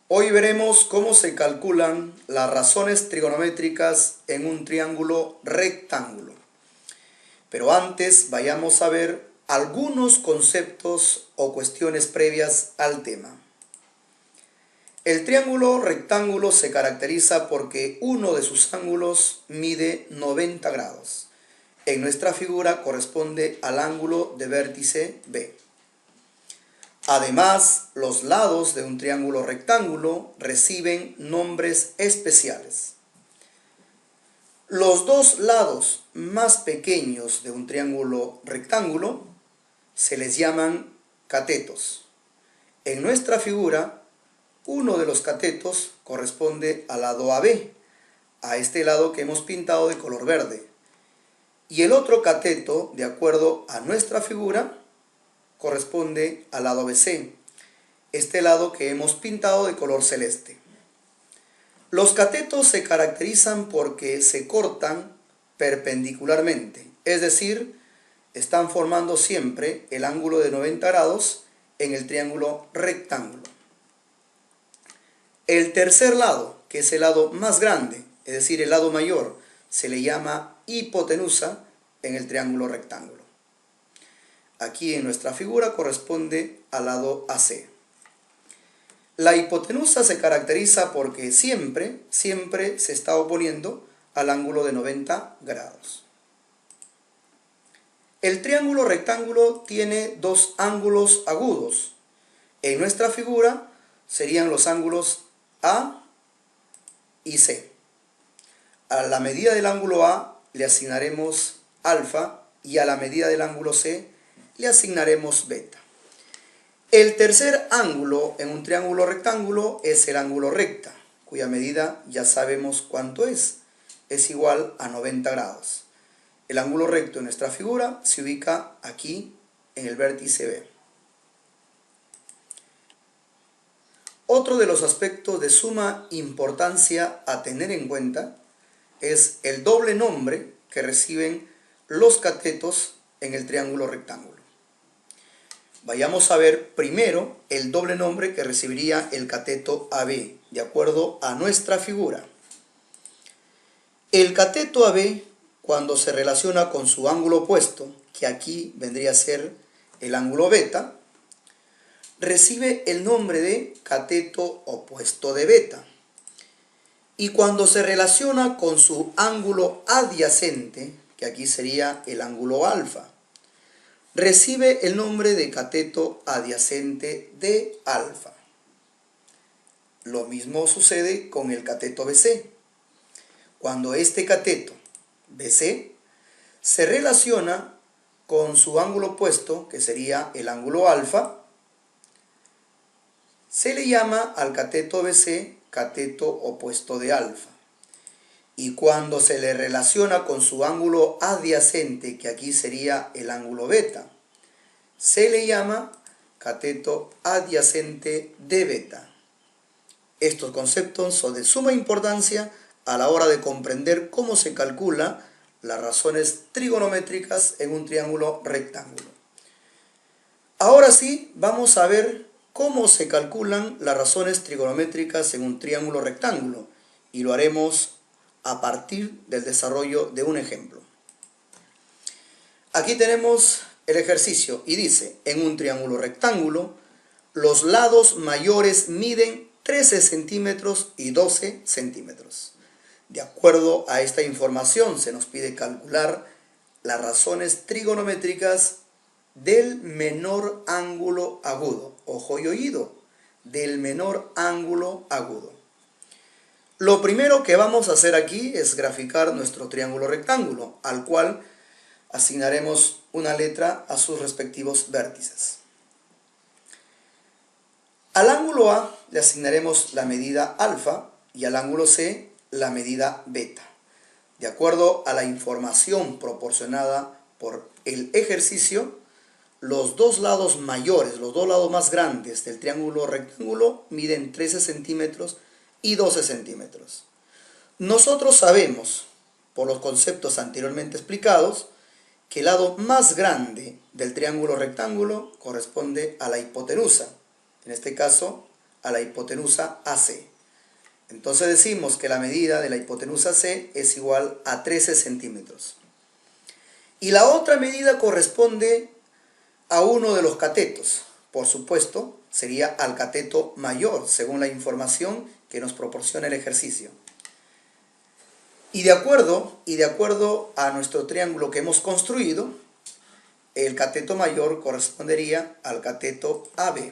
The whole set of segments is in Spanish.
Hoy veremos cómo se calculan las razones trigonométricas en un triángulo rectángulo. Pero antes vayamos a ver algunos conceptos o cuestiones previas al tema. El triángulo rectángulo se caracteriza porque uno de sus ángulos mide 90 grados. En nuestra figura corresponde al ángulo de vértice B. Además, los lados de un triángulo rectángulo reciben nombres especiales. Los dos lados más pequeños de un triángulo rectángulo se les llaman catetos. En nuestra figura, uno de los catetos corresponde al lado AB, a este lado que hemos pintado de color verde. Y el otro cateto, de acuerdo a nuestra figura, corresponde al lado BC, este lado que hemos pintado de color celeste. Los catetos se caracterizan porque se cortan perpendicularmente, es decir, están formando siempre el ángulo de 90 grados en el triángulo rectángulo. El tercer lado, que es el lado más grande, es decir, el lado mayor, se le llama hipotenusa en el triángulo rectángulo. Aquí en nuestra figura corresponde al lado AC. La hipotenusa se caracteriza porque siempre se está oponiendo al ángulo de 90 grados. El triángulo rectángulo tiene dos ángulos agudos. En nuestra figura serían los ángulos A y C. A la medida del ángulo A le asignaremos alfa y a la medida del ángulo C le asignaremos beta. El tercer ángulo en un triángulo rectángulo es el ángulo recta, cuya medida ya sabemos cuánto es igual a 90 grados. El ángulo recto en nuestra figura se ubica aquí en el vértice B. Otro de los aspectos de suma importancia a tener en cuenta es el doble nombre que reciben los catetos en el triángulo rectángulo. Vayamos a ver primero el doble nombre que recibiría el cateto AB, de acuerdo a nuestra figura. El cateto AB, cuando se relaciona con su ángulo opuesto, que aquí vendría a ser el ángulo beta, recibe el nombre de cateto opuesto de beta. Y cuando se relaciona con su ángulo adyacente, que aquí sería el ángulo alfa, recibe el nombre de cateto adyacente de alfa. Lo mismo sucede con el cateto BC. Cuando este cateto BC se relaciona con su ángulo opuesto, que sería el ángulo alfa, se le llama al cateto BC cateto opuesto de alfa. Y cuando se le relaciona con su ángulo adyacente, que aquí sería el ángulo beta, se le llama cateto adyacente de beta. Estos conceptos son de suma importancia a la hora de comprender cómo se calcula las razones trigonométricas en un triángulo rectángulo. Ahora sí, vamos a ver cómo se calculan las razones trigonométricas en un triángulo rectángulo, y lo haremos a partir del desarrollo de un ejemplo. Aquí tenemos el ejercicio y dice, en un triángulo rectángulo, los lados mayores miden 13 centímetros y 12 centímetros. De acuerdo a esta información se nos pide calcular las razones trigonométricas del menor ángulo agudo. Ojo y oído, del menor ángulo agudo. Lo primero que vamos a hacer aquí es graficar nuestro triángulo rectángulo, al cual asignaremos una letra a sus respectivos vértices. Al ángulo A le asignaremos la medida alfa y al ángulo C la medida beta. De acuerdo a la información proporcionada por el ejercicio, los dos lados mayores, los dos lados más grandes del triángulo rectángulo miden 13 centímetros y 12 centímetros. Nosotros sabemos, por los conceptos anteriormente explicados, que el lado más grande del triángulo rectángulo corresponde a la hipotenusa, en este caso a la hipotenusa AC. Entonces decimos que la medida de la hipotenusa C es igual a 13 centímetros. Y la otra medida corresponde a uno de los catetos. Por supuesto, sería al cateto mayor, según la información que nos proporciona el ejercicio. Y de acuerdo a nuestro triángulo que hemos construido, el cateto mayor correspondería al cateto AB,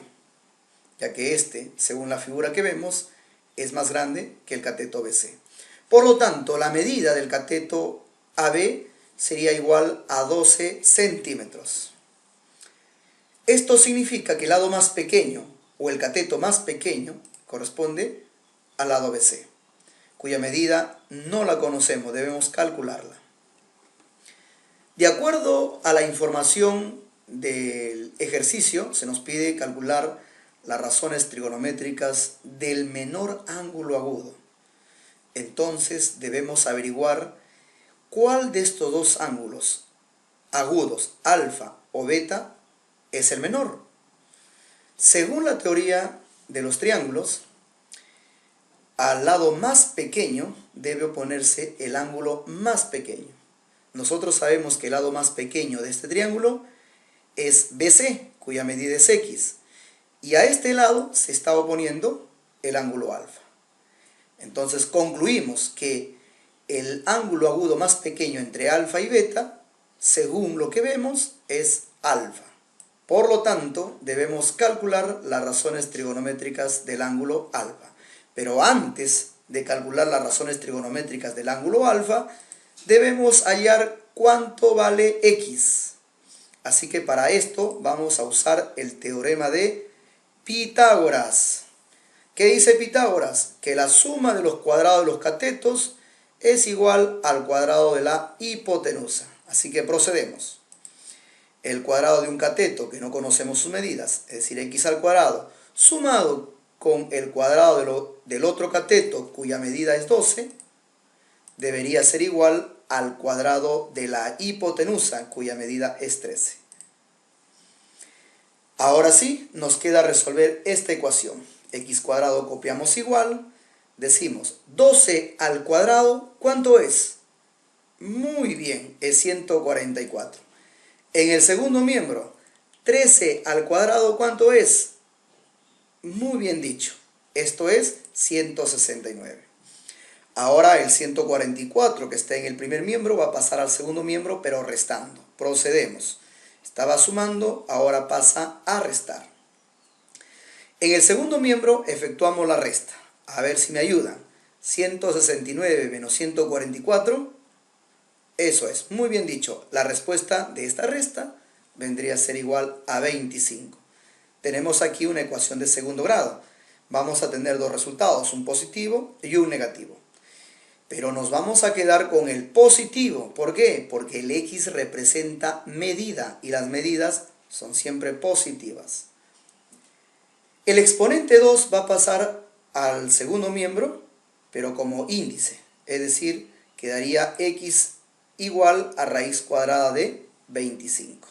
ya que este, según la figura que vemos, es más grande que el cateto BC. Por lo tanto, la medida del cateto AB sería igual a 12 centímetros. Esto significa que el lado más pequeño, o el cateto más pequeño, corresponde al lado BC, cuya medida no la conocemos, debemos calcularla. De acuerdo a la información del ejercicio, se nos pide calcular las razones trigonométricas del menor ángulo agudo. Entonces debemos averiguar cuál de estos dos ángulos agudos, alfa o beta, es el menor. Según la teoría de los triángulos, al lado más pequeño debe oponerse el ángulo más pequeño. Nosotros sabemos que el lado más pequeño de este triángulo es BC, cuya medida es X. Y a este lado se está oponiendo el ángulo alfa. Entonces concluimos que el ángulo agudo más pequeño entre alfa y beta, según lo que vemos, es alfa. Por lo tanto, debemos calcular las razones trigonométricas del ángulo alfa. Pero antes de calcular las razones trigonométricas del ángulo alfa, debemos hallar cuánto vale X. Así que para esto vamos a usar el teorema de Pitágoras. ¿Qué dice Pitágoras? Que la suma de los cuadrados de los catetos es igual al cuadrado de la hipotenusa. Así que procedemos. El cuadrado de un cateto, que no conocemos sus medidas, es decir, x al cuadrado, sumado con el cuadrado del otro cateto, cuya medida es 12, debería ser igual al cuadrado de la hipotenusa, cuya medida es 13. Ahora sí, nos queda resolver esta ecuación. X cuadrado copiamos igual, decimos 12 al cuadrado, ¿cuánto es? Muy bien, es 144. En el segundo miembro, 13 al cuadrado, ¿cuánto es? Muy bien dicho, esto es 169. Ahora el 144 que está en el primer miembro va a pasar al segundo miembro, pero restando. Procedemos. Estaba sumando, ahora pasa a restar. En el segundo miembro efectuamos la resta. A ver si me ayudan. 169 menos 144. Eso es, muy bien dicho. La respuesta de esta resta vendría a ser igual a 25. Tenemos aquí una ecuación de segundo grado. Vamos a tener dos resultados, un positivo y un negativo. Pero nos vamos a quedar con el positivo. ¿Por qué? Porque el X representa medida y las medidas son siempre positivas. El exponente 2 va a pasar al segundo miembro, pero como índice. Es decir, quedaría X igual a raíz cuadrada de 25.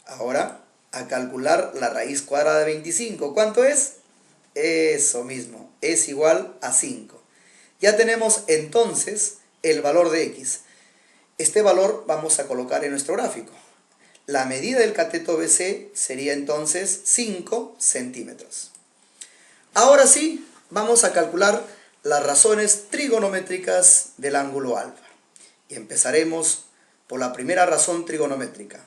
Ahora, a calcular la raíz cuadrada de 25. ¿Cuánto es? Eso mismo, es igual a 5. Ya tenemos entonces el valor de X. Este valor vamos a colocar en nuestro gráfico. La medida del cateto BC sería entonces 5 centímetros. Ahora sí, vamos a calcular las razones trigonométricas del ángulo alfa. Y empezaremos por la primera razón trigonométrica.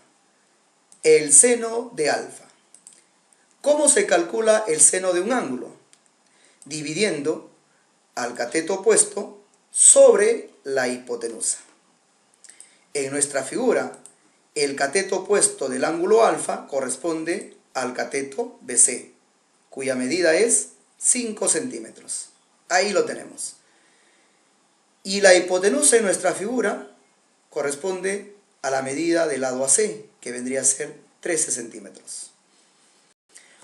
El seno de alfa. ¿Cómo se calcula el seno de un ángulo? Dividiendo al cateto opuesto sobre la hipotenusa. En nuestra figura, el cateto opuesto del ángulo alfa corresponde al cateto BC, cuya medida es 5 centímetros. Ahí lo tenemos. Y la hipotenusa en nuestra figura corresponde a la medida del lado AC, que vendría a ser 13 centímetros.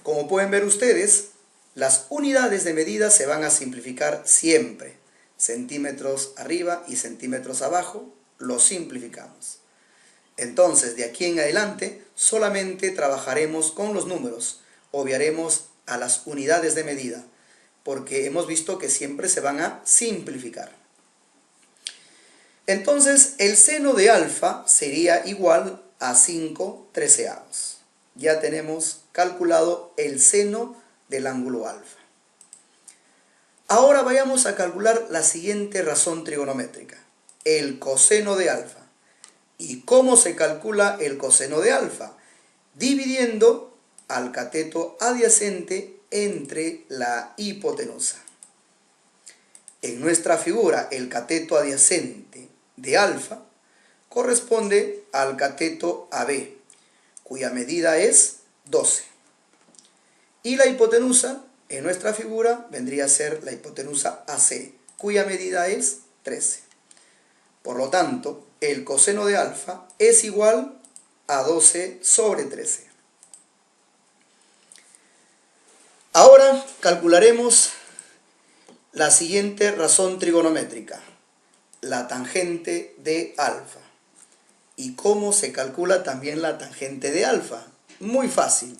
Como pueden ver ustedes, las unidades de medida se van a simplificar siempre. Centímetros arriba y centímetros abajo, lo simplificamos. Entonces, de aquí en adelante, solamente trabajaremos con los números. Obviaremos a las unidades de medida, porque hemos visto que siempre se van a simplificar. Entonces, el seno de alfa sería igual a 5/13. Ya tenemos calculado el seno del ángulo alfa. Ahora vayamos a calcular la siguiente razón trigonométrica, el coseno de alfa. ¿Y cómo se calcula el coseno de alfa? Dividiendo al cateto adyacente entre la hipotenusa. En nuestra figura, el cateto adyacente de alfa corresponde al cateto AB, cuya medida es 12. Y la hipotenusa, en nuestra figura, vendría a ser la hipotenusa AC, cuya medida es 13. Por lo tanto, el coseno de alfa es igual a 12/13. Ahora calcularemos la siguiente razón trigonométrica, la tangente de alfa. ¿Y cómo se calcula también la tangente de alfa? Muy fácil,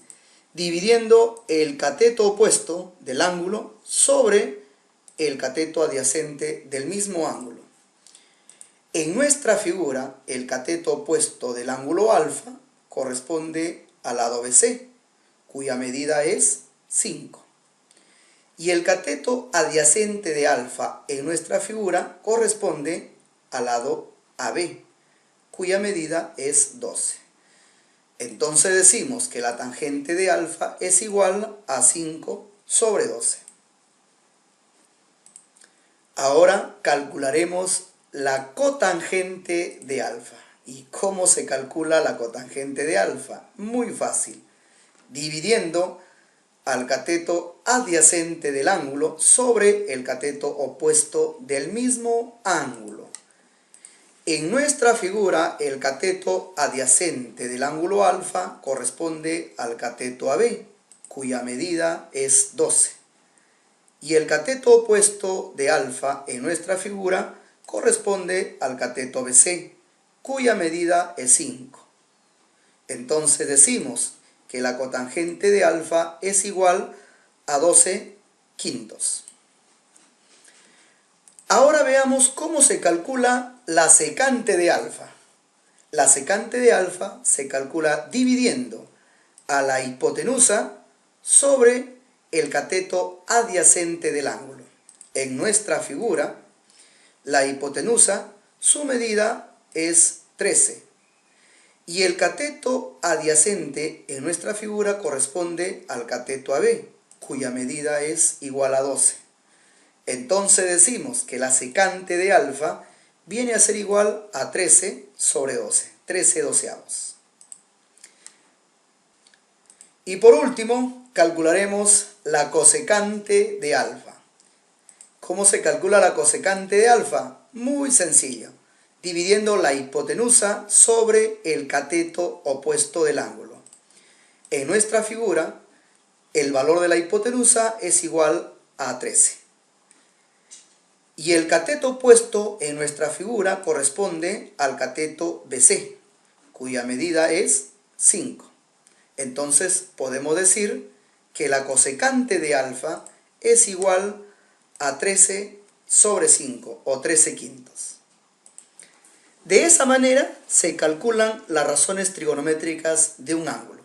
dividiendo el cateto opuesto del ángulo sobre el cateto adyacente del mismo ángulo. En nuestra figura, el cateto opuesto del ángulo alfa corresponde al lado BC, cuya medida es 5. Y el cateto adyacente de alfa en nuestra figura corresponde al lado AB, cuya medida es 12. Entonces decimos que la tangente de alfa es igual a 5/12. Ahora calcularemos la cotangente de alfa. ¿Y cómo se calcula la cotangente de alfa? Muy fácil, dividiendo al cateto adyacente del ángulo sobre el cateto opuesto del mismo ángulo. En nuestra figura, el cateto adyacente del ángulo alfa corresponde al cateto AB, cuya medida es 12. Y el cateto opuesto de alfa en nuestra figura corresponde al cateto BC, cuya medida es 5. Entonces decimos que la cotangente de alfa es igual a 12/5. Ahora veamos cómo se calcula la secante de alfa. La secante de alfa se calcula dividiendo a la hipotenusa sobre el cateto adyacente del ángulo. En nuestra figura, la hipotenusa, su medida es 13. Y el cateto adyacente en nuestra figura corresponde al cateto AB, cuya medida es igual a 12. Entonces decimos que la secante de alfa viene a ser igual a 13/12, 13/12. Y por último, calcularemos la cosecante de alfa. ¿Cómo se calcula la cosecante de alfa? Muy sencillo, dividiendo la hipotenusa sobre el cateto opuesto del ángulo. En nuestra figura, el valor de la hipotenusa es igual a 13. Y el cateto opuesto en nuestra figura corresponde al cateto BC, cuya medida es 5. Entonces podemos decir que la cosecante de alfa es igual a 13/5 o 13/5. De esa manera se calculan las razones trigonométricas de un ángulo.